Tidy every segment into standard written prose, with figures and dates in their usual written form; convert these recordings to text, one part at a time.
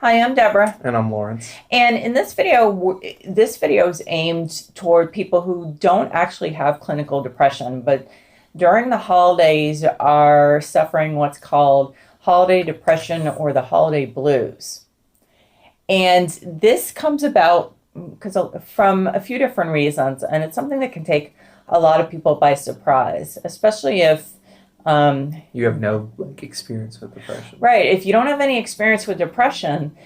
Hi, I'm Deborah. And I'm Lawrence. And in this video is aimed toward people who don't actually have clinical depression, but during the holidays are suffering what's called holiday depression or the holiday blues. And this comes about from a few different reasons, and it's something that can take a lot of people by surprise, especially if you have no experience with depression. Right. If you don't have any experience with depression,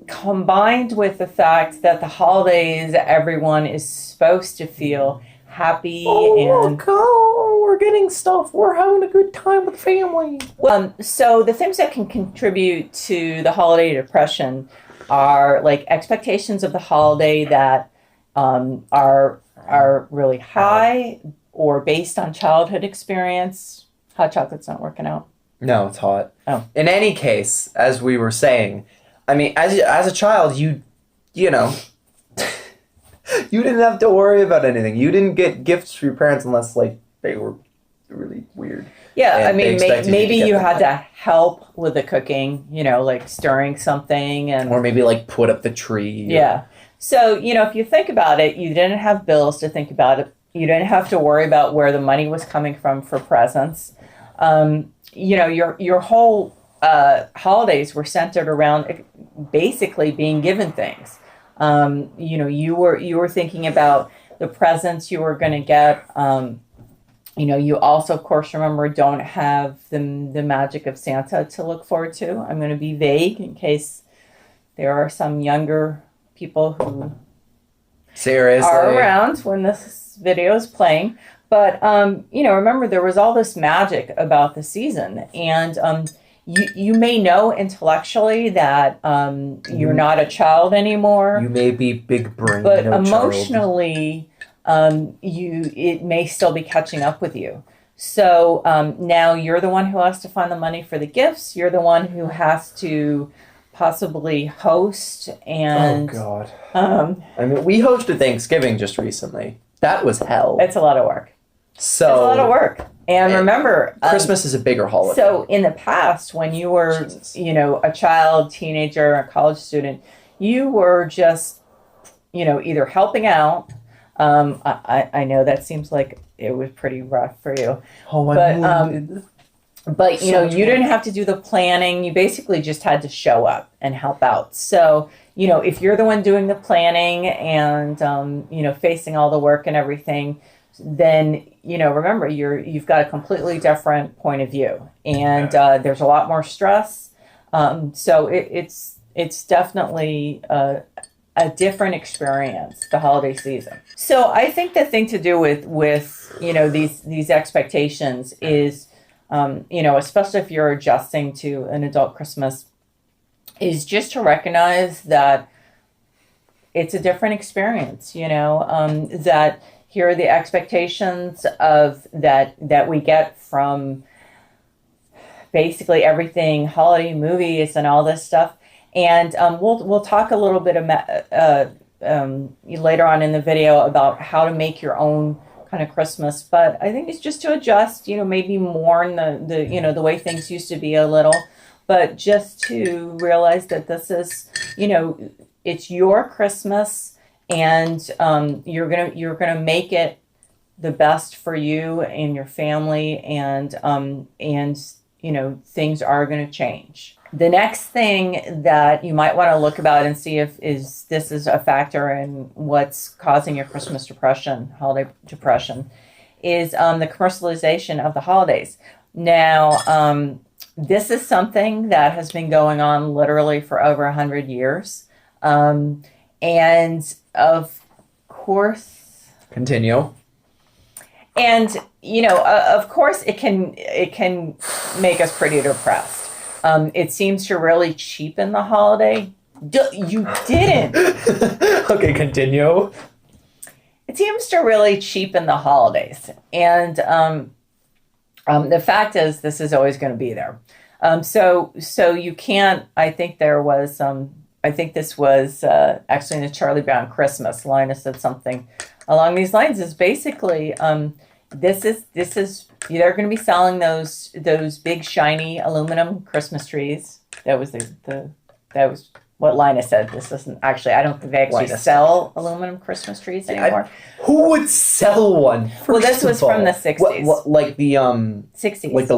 combined with the fact that the holidays, everyone is supposed to feel happy and we're getting stuff. We're having a good time with family. So the things that can contribute to the holiday depression are like expectations of the holiday that are really high or based on childhood experience. Hot chocolate's not working out. No, it's hot. Oh. In any case, as we were saying, I mean, as a child, you know, you didn't have to worry about anything. You didn't get gifts from your parents unless, like, they were really weird. Yeah, and I mean, maybe you had to help with the cooking, you know, like stirring something. Or maybe, like, put up the tree. Yeah. So, you know, if you think about it, you didn't have bills to think about it. You didn't have to worry about where the money was coming from for presents. You know, your whole holidays were centered around basically being given things. You know, you were thinking about the presents you were going to get. You know, you also, of course, remember, don't have the magic of Santa to look forward to. I'm going to be vague in case there are some younger people who are around when this video is playing. But, you know, remember, there was all this magic about the season. And you may know intellectually that you're not a child anymore. You may be big brain, but emotionally, it may still be catching up with you. So now you're the one who has to find the money for the gifts. You're the one who has to possibly host. And oh, God. I mean, we hosted Thanksgiving just recently. That was hell. It's a lot of work. So it's a lot of work. And remember, Christmas is a bigger holiday. So in the past, when you were, you know, a child, teenager, a college student, you were just, you know, either helping out. I know that seems like it was pretty rough for you. But you know, you didn't have to do the planning. You basically just had to show up and help out. So, you know, if you're the one doing the planning and, you know, facing all the work and everything, then, you know, remember, you've got a completely different point of view. And there's a lot more stress. So it's definitely a different experience, the holiday season. So I think the thing to do with you know, these expectations is, you know, especially if you're adjusting to an adult Christmas, is just to recognize that it's a different experience, you know, that here are the expectations of that we get from basically everything, holiday movies and all this stuff. And we'll talk a little bit about, later on in the video about how to make your own kind of Christmas. But I think it's just to adjust, you know, maybe mourn the you know, the way things used to be a little, but just to realize that this is, you know, it's your Christmas, and you're gonna make it the best for you and your family, and you know, things are going to change. The next thing that you might want to look about and see if this is a factor in what's causing your Christmas depression, holiday depression, is the commercialization of the holidays. Now, this is something that has been going on literally for over 100 years. And of course... Continue. And, you know, of course, it can make us pretty depressed. It seems to really cheapen the holiday. You didn't. Okay, continue. It seems to really cheapen the holidays. And the fact is, this is always going to be there. So you can't, I think there was, I think this was actually in the Charlie Brown Christmas. Linus said something along these lines, is basically, this is they're going to be selling those big shiny aluminum Christmas trees. That was what Lina said. This isn't actually, I don't think they actually Linus. sell aluminum Christmas trees anymore. Who would sell one? Well, this was First of all? from the 60s. What, like the 60s. like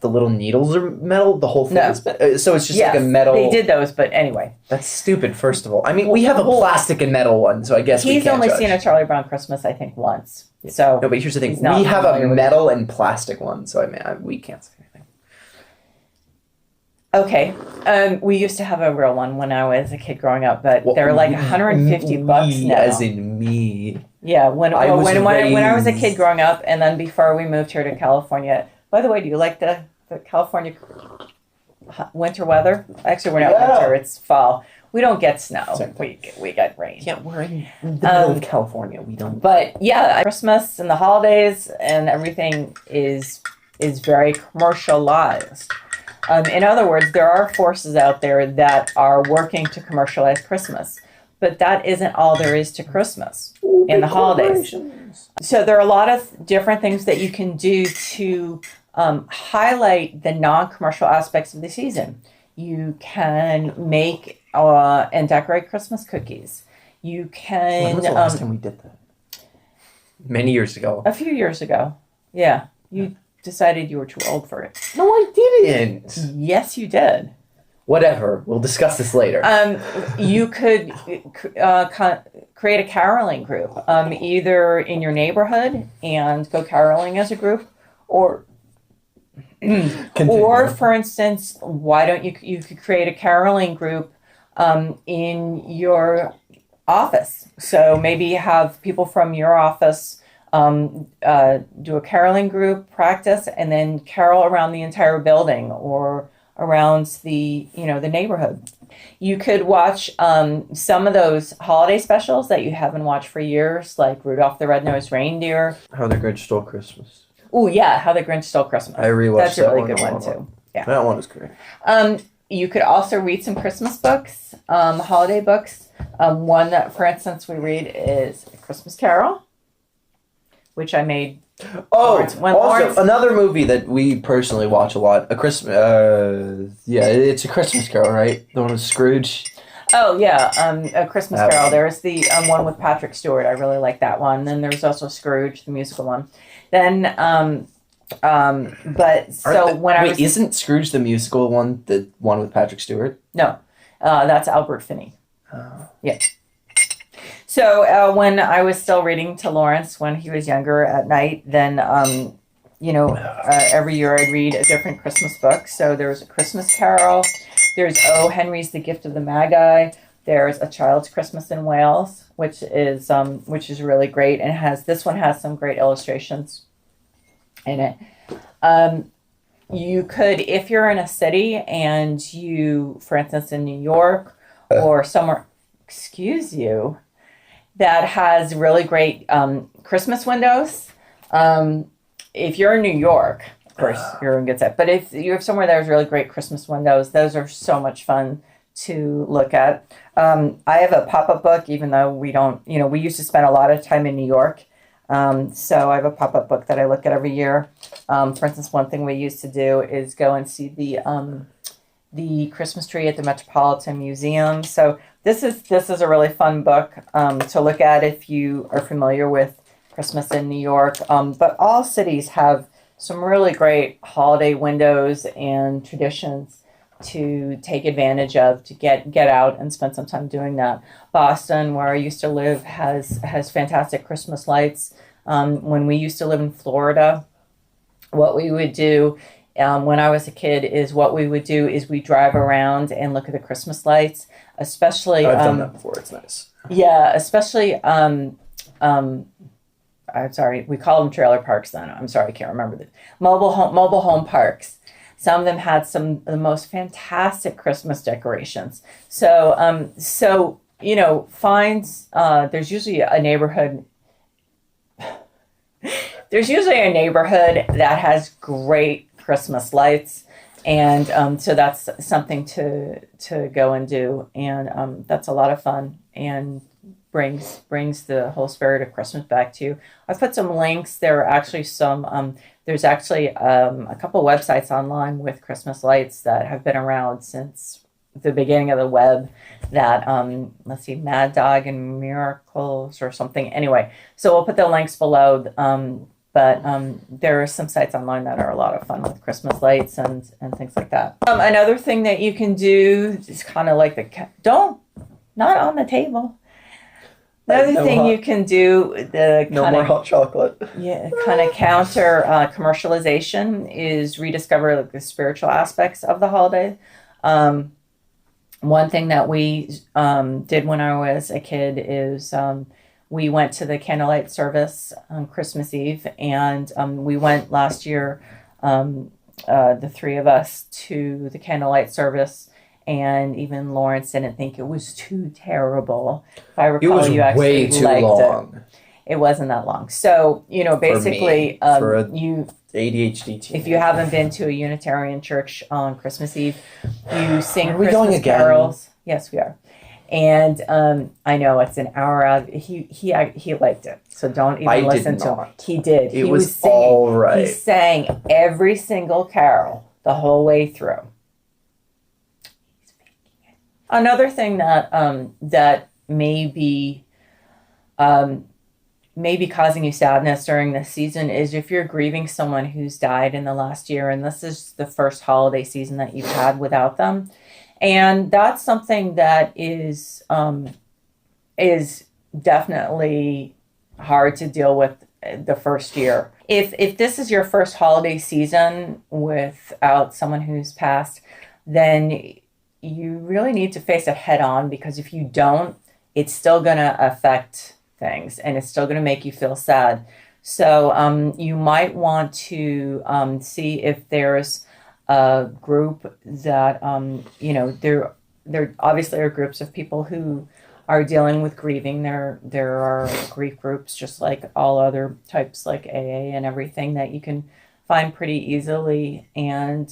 the little needles are metal. The whole thing. No. So it's just Yes, like a metal. they did those, but anyway. That's stupid. First of all, I mean, we have a plastic and metal one, so I guess we He's can't only judge. seen a Charlie Brown Christmas, I think, once. So No, but here's the thing: he's not we have a familiar with metal and plastic one, so I mean, we can't say anything. Okay. We used to have a real one when I was a kid growing up, but they're like $150 now. As in me. Yeah, when I was when I was a kid raised- growing up, and then before we moved here to California. By the way, do you like the California winter weather? Actually, we're not Yeah. winter; it's fall. We don't get snow. Same We get rain. Yeah, we're in the middle of California. We don't. But yeah, Christmas and the holidays and everything is very commercialized. In other words, there are forces out there that are working to commercialize Christmas, but that isn't all there is to Christmas and the holidays. So there are a lot of different things that you can do to highlight the non-commercial aspects of the season. You can make and decorate Christmas cookies. You can. When was the last time we did that? Many years ago. A few years ago. Yeah. You decided you were too old for it. No, I didn't. Yes, you did. Whatever. We'll discuss this later. You could create a caroling group, either in your neighborhood and go caroling as a group, or for instance, why don't you could create a caroling group in your office. So maybe have people from your office do a caroling group practice, and then carol around the entire building or around the neighborhood. You could watch some of those holiday specials that you haven't watched for years, like Rudolph the Red-Nosed Reindeer. How the Grinch Stole Christmas. Oh yeah, How the Grinch Stole Christmas. I rewatched That's a that really one good a one lot. too. Yeah. That one was great. You could also read some Christmas books, holiday books. One that, for instance, we read is A Christmas Carol, which I made. Also another movie that we personally watch a lot. It's A Christmas Carol, right? The one with Scrooge. Oh yeah, A Christmas That Carol. one. There's the one with Patrick Stewart. I really like that one. Then there's also Scrooge, the musical one. Then Isn't Scrooge the musical one the one with Patrick Stewart? No, that's Albert Finney. Oh. Yeah. So when I was still reading to Lawrence when he was younger at night, then every year I'd read a different Christmas book. So there's A Christmas Carol. There's O. Henry's The Gift of the Magi. There's A Child's Christmas in Wales, which is really great, and this one has some great illustrations in it. You could, if you're in a city and you, for instance, in New York or somewhere, that has really great Christmas windows. If you're in New York, of course, you're going to get that. But if you're somewhere that has really great Christmas windows, those are so much fun to look at. I have a pop-up book, even though we don't, we used to spend a lot of time in New York. So I have a pop-up book that I look at every year. For instance, one thing we used to do is go and see the Christmas tree at the Metropolitan Museum. So this is a really fun book to look at if you are familiar with Christmas in New York. But all cities have some really great holiday windows and traditions to take advantage of, to get out and spend some time doing that. Boston, where I used to live, has fantastic Christmas lights. When we used to live in Florida, what we would do when I was a kid is we drive around and look at the Christmas lights, especially. I've done that before. It's nice. Yeah, especially. I'm sorry, we call them trailer parks then. I'm sorry, I can't remember the mobile home parks. Some of them had some of the most fantastic Christmas decorations. So, there's usually a neighborhood. There's usually a neighborhood that has great Christmas lights, and so that's something to go and do, and that's a lot of fun and brings the whole spirit of Christmas back to you. I put some links. There are actually there's actually a couple websites online with Christmas lights that have been around since the beginning of the web that let's see, Mad Dog and Miracles or something. Anyway, so we'll put the links below. But there are some sites online that are a lot of fun with Christmas lights and things like that. Another thing that you can do is kind of like not on the table. Another thing you can do, no more hot chocolate. Yeah, kind of counter commercialization is rediscover like the spiritual aspects of the holiday. One thing that we did when I was a kid is we went to the candlelight service on Christmas Eve, and we went last year, the three of us, to the candlelight service. And even Lawrence didn't think it was too terrible. If I recall, it was you actually way too liked long. It wasn't that long. So, basically, for a you ADHD teen. if you haven't been to a Unitarian church on Christmas Eve, you sing Are we Christmas going again? carols. Yes, we are. And I know it's an hour out. He liked it, so don't even listen to him. He did. It he was singing. all right. He sang every single carol the whole way through. Another thing that that may be causing you sadness during this season is if you're grieving someone who's died in the last year, and this is the first holiday season that you've had without them, and that's something that is definitely hard to deal with the first year. If this is your first holiday season without someone who's passed, then you really need to face it head on, because if you don't, it's still going to affect things and it's still going to make you feel sad. So you might want to see if there's a group that, there obviously are groups of people who are dealing with grieving. There are grief groups, just like all other types like AA and everything, that you can find pretty easily. And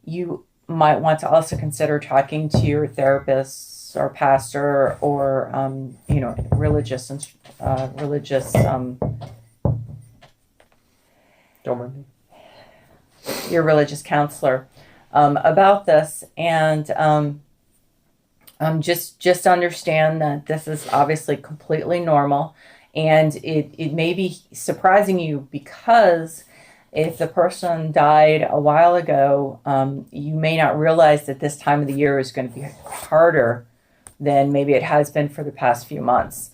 you might want to also consider talking to your therapist or pastor or religious Don't mind me. Your religious counselor about this, and just understand that this is obviously completely normal, and it may be surprising you, because if the person died a while ago, you may not realize that this time of the year is going to be harder than maybe it has been for the past few months.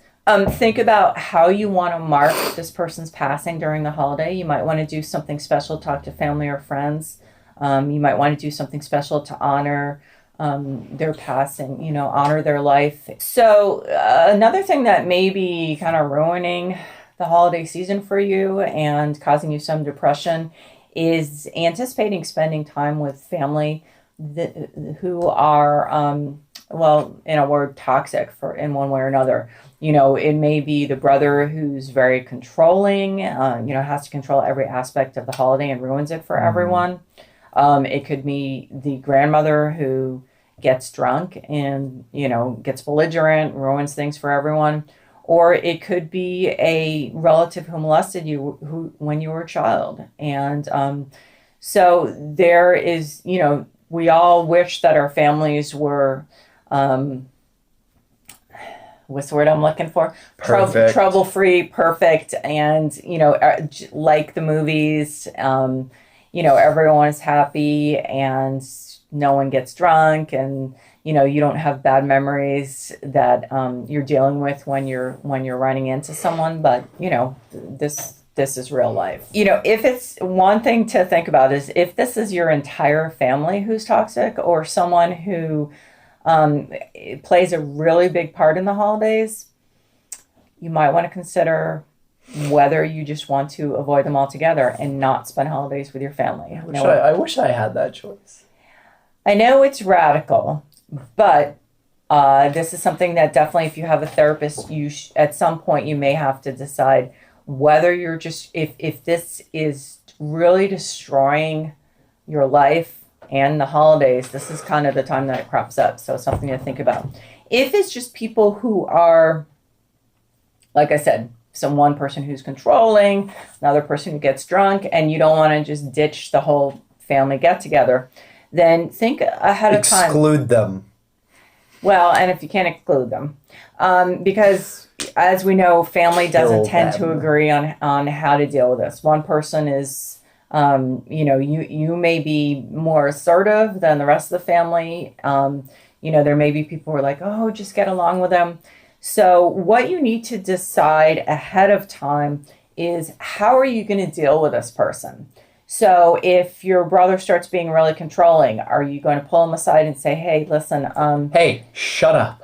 Think about how you want to mark this person's passing during the holiday. You might want to do something special, talk to family or friends. You might want to do something special to honor their passing, honor their life. So another thing that may be kind of ruining the holiday season for you and causing you some depression is anticipating spending time with family who are, in a word, toxic in one way or another. It may be the brother who's very controlling, has to control every aspect of the holiday and ruins it for everyone. It could be the grandmother who gets drunk and, gets belligerent, ruins things for everyone. Or it could be a relative who molested you when you were a child. And so there is, we all wish that our families were, what's the word I'm looking for? Perfect. Trouble-free, perfect, and, like the movies, everyone is happy and no one gets drunk, and you don't have bad memories that you're dealing with when you're running into someone. But this is real life. If it's one thing to think about is if this is your entire family who's toxic, or someone who plays a really big part in the holidays, you might want to consider whether you just want to avoid them altogether and not spend holidays with your family. I wish I had that choice. I know it's radical, but this is something that definitely, if you have a therapist, at some point you may have to decide whether you're just, if this is really destroying your life and the holidays, this is kind of the time that it crops up. So something to think about. If it's just people who are, like I said, one person who's controlling, another person who gets drunk, and you don't want to just ditch the whole family get together, then think ahead of time. Exclude them. Well, and if you can't exclude them, because as we know, family doesn't tend to agree on how to deal with this. One person is, you may be more assertive than the rest of the family. There may be people who are like, oh, just get along with them. So what you need to decide ahead of time is, how are you going to deal with this person? So if your brother starts being really controlling, are you going to pull him aside and say, hey, listen, hey, shut up.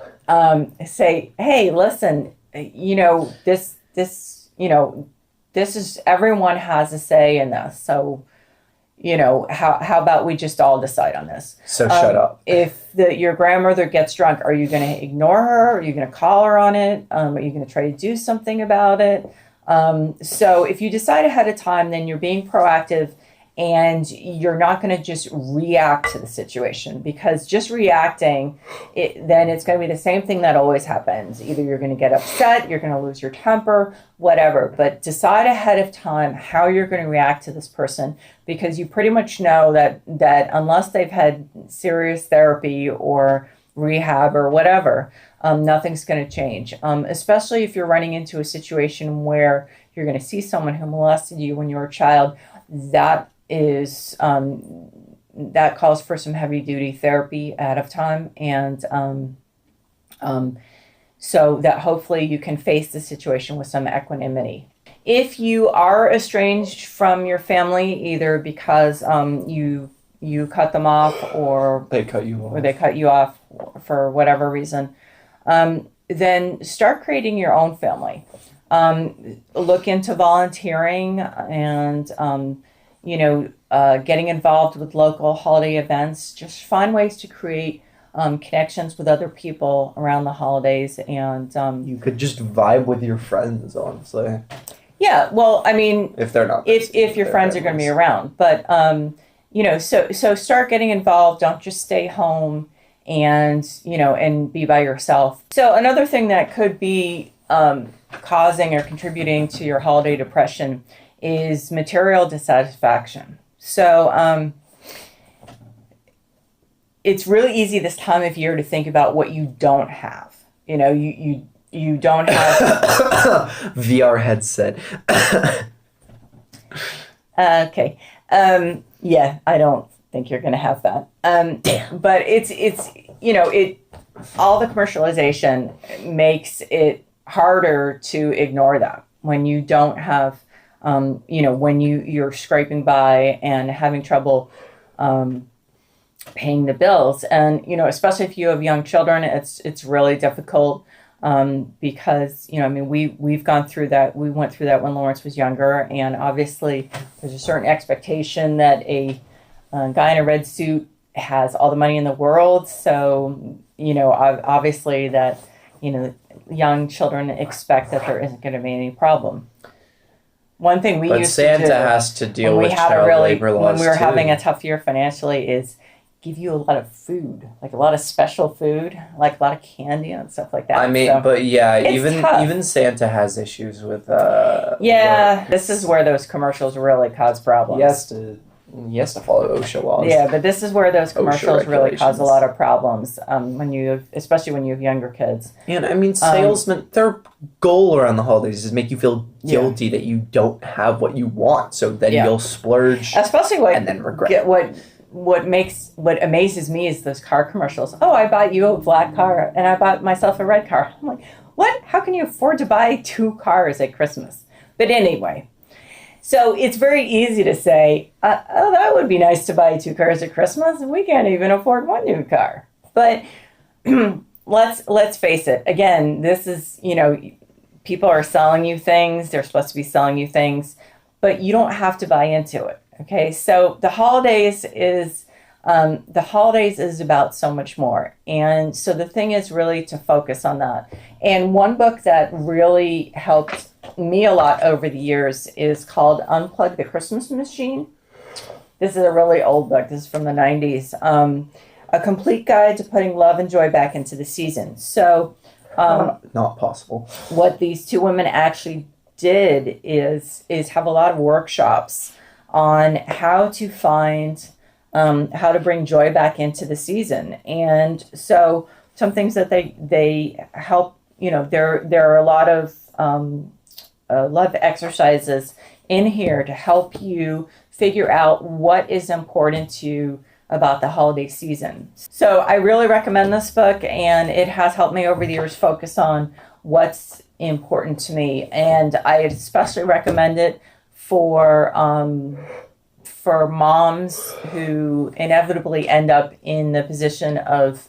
Say, hey, listen, this is, everyone has a say in this. So, how about we just all decide on this? So shut up. If your grandmother gets drunk, are you going to ignore her? Are you going to call her on it? Are you going to try to do something about it? So if you decide ahead of time, then you're being proactive, and you're not going to just react to the situation, because just reacting, then it's going to be the same thing that always happens. Either you're going to get upset, you're going to lose your temper, whatever. But decide ahead of time how you're going to react to this person, because you pretty much know that unless they've had serious therapy or rehab or whatever, nothing's going to change. Especially if you're running into a situation where you're going to see someone who molested you when you were a child. That calls for some heavy duty therapy ahead of time, and so that hopefully you can face the situation with some equanimity. If you are estranged from your family, either because you cut them off, or they cut you off, for whatever reason, then start creating your own family. Look into volunteering and getting involved with local holiday events. Just find ways to create connections with other people around the holidays, and you could just vibe with your friends, honestly. Yeah, well, I mean, if they're not, if your friends are going to be around, but so start getting involved. Don't just stay home and be by yourself. So another thing that could be causing or contributing to your holiday depression is material dissatisfaction. So it's really easy this time of year to think about what you don't have. You don't have VR headset. Okay. Yeah, I don't think you're going to have that. Damn. But it's all the commercialization makes it harder to ignore that when you don't have, when you're scraping by and having trouble paying the bills. And, especially if you have young children, it's really difficult because, we've gone through that. We went through that when Lawrence was younger. And obviously there's a certain expectation that a guy in a red suit has all the money in the world. So, obviously that, young children expect that there isn't going to be any problem. One thing we used Santa to do has to deal with labor laws when we were too. having a tough year financially is give you a lot of food, like a lot of special food, like a lot of candy and stuff like that. I mean, so but yeah, tough. even Santa has issues with yeah, this is where those commercials really cause problems. He has to follow OSHA laws. Yeah, but this is where those commercials really cause a lot of problems especially when you have younger kids. And salesmen, their goal around the holidays is to make you feel guilty that you don't have what you want, so then you'll splurge, especially and then regret. What amazes me is those car commercials. Oh, I bought you a black car and I bought myself a red car. I'm like, what? How can you afford to buy 2 cars at Christmas? But anyway. So it's very easy to say, oh, that would be nice to buy 2 cars at Christmas. We can't even afford 1 new car. But let's face it. Again, this is, people are selling you things. They're supposed to be selling you things, but you don't have to buy into it. Okay, so the holidays is about so much more. And so the thing is really to focus on that. And one book that really helped me a lot over the years is called Unplug the Christmas Machine. This is a really old book. This is from the 90s. A complete guide to putting love and joy back into the season. So not possible. What these 2 women actually did is have a lot of workshops on how to find how to bring joy back into the season. And so some things that they help, there are a lot of exercises in here to help you figure out what is important to you about the holiday season. So I really recommend this book, and it has helped me over the years focus on what's important to me. And I especially recommend it for moms who inevitably end up in the position of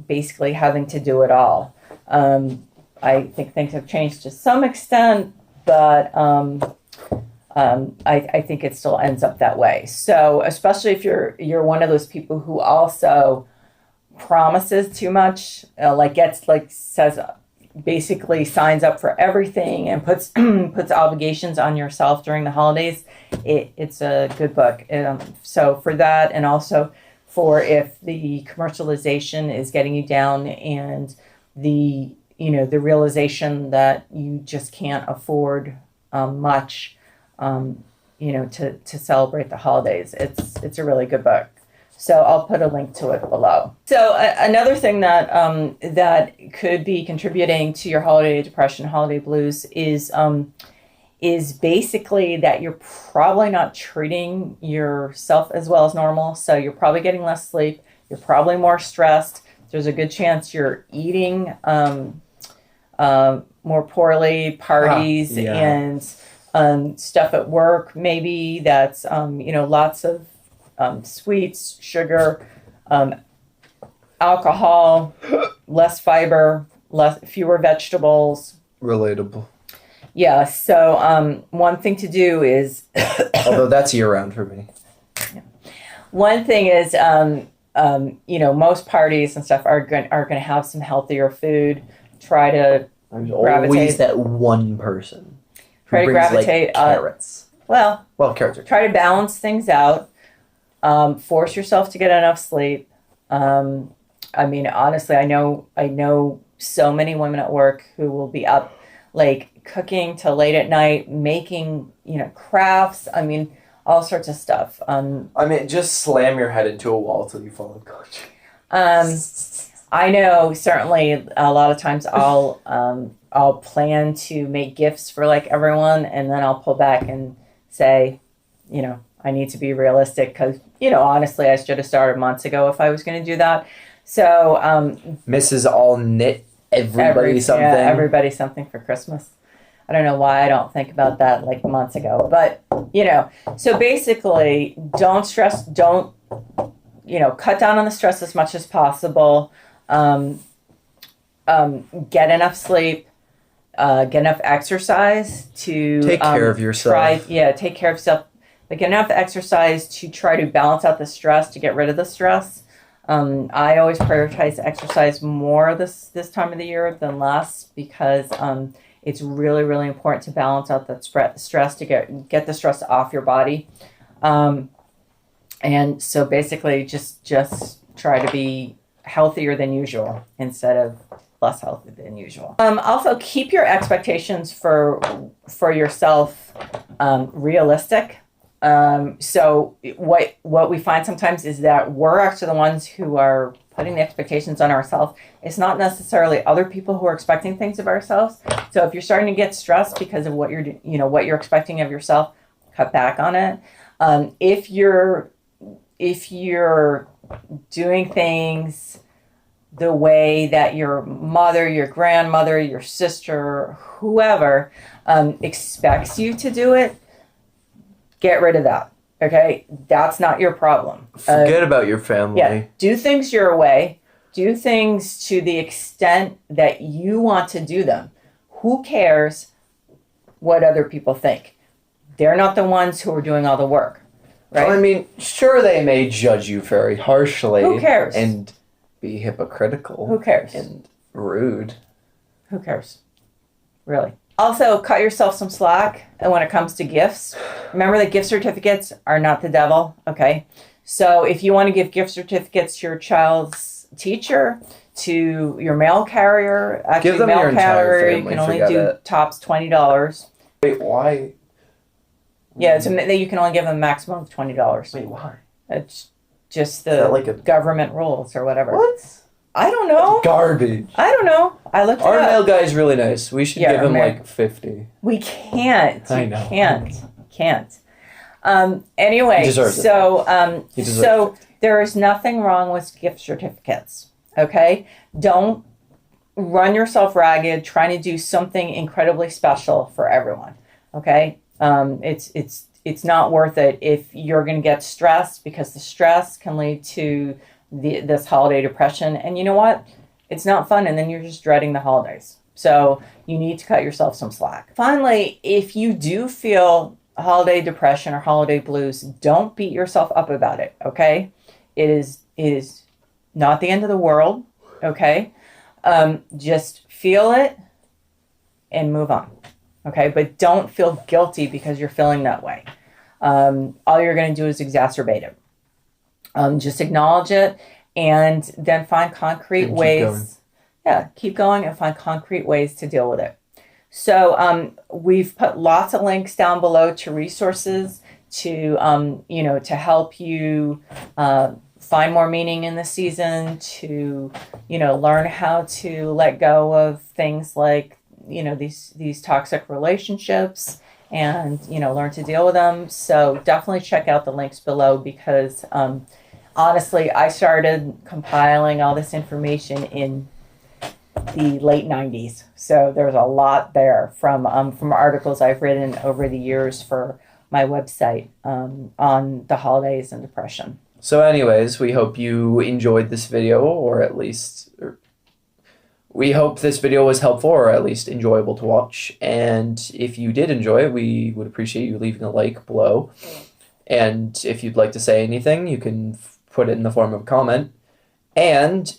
basically having to do it all. I think things have changed to some extent, but I think it still ends up that way. So especially if you're one of those people who also promises too much, basically signs up for everything and puts obligations on yourself during the holidays, it's a good book. So for that, and also for if the commercialization is getting you down, and the realization that you just can't afford much, to celebrate the holidays. It's a really good book. So I'll put a link to it below. So another thing that could be contributing to your holiday depression, holiday blues, is basically that you're probably not treating yourself as well as normal. So you're probably getting less sleep. You're probably more stressed. There's a good chance you're eating more poorly, parties and stuff at work. Maybe that's lots of sweets, sugar, alcohol, less fiber, fewer vegetables. Relatable. Yeah. So one thing to do is, although that's year round for me. Yeah. One thing is, most parties and stuff are going to have some healthier food. Try to gravitate. Always that one person. Try to gravitate. Carrots. Well, carrots. Try to balance things out. Force yourself to get enough sleep. Honestly, I know so many women at work who will be up cooking till late at night, making crafts. All sorts of stuff. Just slam your head into a wall till you fall unconscious. I know certainly a lot of times I'll plan to make gifts for everyone, and then I'll pull back and say, I need to be realistic, because, honestly, I should have started months ago if I was going to do that. So, Mrs. All knit everybody something. Yeah, everybody something for Christmas. I don't know why I don't think about that months ago, but, so basically don't stress, cut down on the stress as much as possible. Get enough sleep, get enough exercise to take care of yourself. Take care of yourself. But get enough exercise to try to balance out the stress, to get rid of the stress. I always prioritize exercise more this time of the year than less, because it's really, really important to balance out that stress, to get the stress off your body. And so basically just try to be healthier than usual instead of less healthy than usual. Also, keep your expectations for yourself realistic. So what we find sometimes is that we're actually the ones who are putting the expectations on ourselves. It's not necessarily other people who are expecting things of ourselves. So if you're starting to get stressed because of what you're expecting of yourself, cut back on it. If you're doing things the way that your mother, your grandmother, your sister, whoever expects you to do it, get rid of that. Okay? That's not your problem. Forget about your family. Yeah. Do things your way. Do things to the extent that you want to do them. Who cares what other people think? They're not the ones who are doing all the work. Right? Well, sure, they may judge you very harshly. Who cares? And be hypocritical. Who cares? And rude. Who cares? Really. Also, cut yourself some slack when it comes to gifts. Remember that gift certificates are not the devil, okay? So if you want to give gift certificates to your child's teacher, to your mail carrier, give them mail your entire carrier, family. you can only do tops $20. Wait, why? Yeah, you can only give them a maximum of $20. Wait, why? It's just Is that the like a government rules or whatever. what? I don't know. Garbage. I don't know. I looked it Our up. mail guy is really nice. We should Yeah, give our him mail- like 50. We can't. I You know. Can't. Anyway, He deserves it. so He deserves so there is nothing wrong with gift certificates. Okay, don't run yourself ragged trying to do something incredibly special for everyone. Okay, it's not worth it if you're going to get stressed, because the stress can lead to this holiday depression. And you know what? It's not fun, and then you're just dreading the holidays. So you need to cut yourself some slack. Finally, if you do feel holiday depression or holiday blues, don't beat yourself up about it, okay? It is not the end of the world, okay? Just feel it and move on, okay? But don't feel guilty because you're feeling that way. All you're going to do is exacerbate it. Just acknowledge it and then find concrete And keep ways. going. Yeah, keep going and find concrete ways to deal with it. So we've put lots of links down below to resources to to help you find more meaning in the season, to learn how to let go of things like these toxic relationships, and learn to deal with them. So definitely check out the links below, because honestly, I started compiling all this information in the late 90s. So there's a lot there from articles I've written over the years for my website on the holidays and depression. So anyways, we hope you enjoyed this video, or at least we hope this video was helpful or at least enjoyable to watch. And if you did enjoy it, we would appreciate you leaving a like below. And if you'd like to say anything, you can put it in the form of a comment. And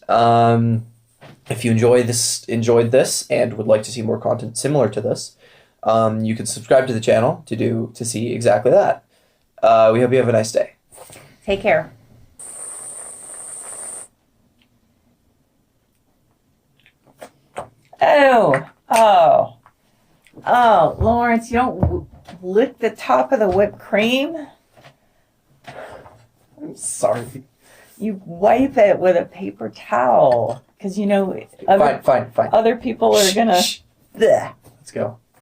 if you enjoyed this and would like to see more content similar to this, you can subscribe to the channel to see exactly that. We hope you have a nice day. Take care. Oh, Lawrence, you don't lick the top of the whipped cream. I'm sorry. You wipe it with a paper towel, because Fine. other people are gonna. Shh. Bleh. Let's go.